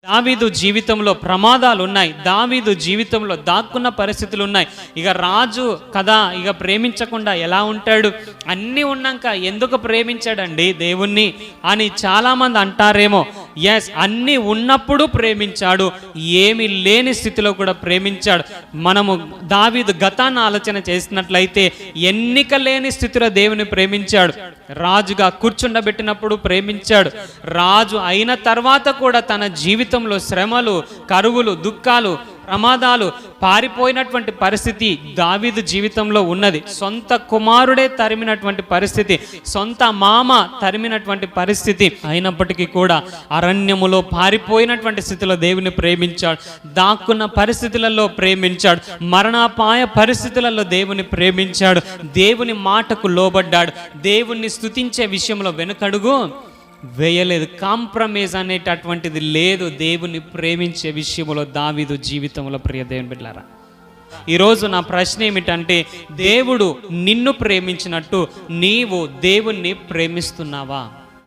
దావీదు జీవితంలో ప్రమాదాలు ఉన్నాయి. దావీదు జీవితంలో దాక్కున్న పరిస్థితులు ఉన్నాయి. ఇక రాజు కదా, ఇక ప్రేమించకుండా ఎలా ఉంటాడు? అన్నీ ఉన్నాక ఎందుకు ప్రేమించాడండి దేవుణ్ణి అని చాలామంది అంటారేమో. ఎస్, అన్నీ ఉన్నప్పుడు ప్రేమించాడు, ఏమీ లేని స్థితిలో కూడా ప్రేమించాడు. మనము దావీదు గతాన్ని ఆలోచన చేసినట్లయితే ఎన్నిక లేని స్థితిలో దేవుని ప్రేమించాడు. రాజుగా కూర్చుండబెట్టినప్పుడు ప్రేమించాడు. రాజు అయిన తర్వాత కూడా తన జీవితంలో శ్రమలు, కరువులు, దుఃఖాలు, ప్రమాదాలు, పారిపోయినటువంటి పరిస్థితి దావీదు జీవితంలో ఉన్నది. సొంత కుమారుడే తరిమినటువంటి పరిస్థితి, సొంత మామ తరిమినటువంటి పరిస్థితి అయినప్పటికీ కూడా అరణ్యములో పారిపోయినటువంటి స్థితిలో దేవుని ప్రేమించాడు. దాక్కున్న పరిస్థితులలో ప్రేమించాడు. మరణాపాయ పరిస్థితులలో దేవుని ప్రేమించాడు. దేవుని మాటకు లోబడ్డాడు. దేవుణ్ణి స్తుతించే విషయంలో వెనుకడుగు వేయలేదు. కాంప్రమైజ్ అనేటటువంటిది లేదు దేవుని ప్రేమించే విషయంలో దావీదు జీవితంలో. ప్రియ దేవుని బిడ్డలారా, ఈరోజు నా ప్రశ్న ఏమిటంటే, దేవుడు నిన్ను ప్రేమించినట్టు నీవు దేవుణ్ణి ప్రేమిస్తున్నావా?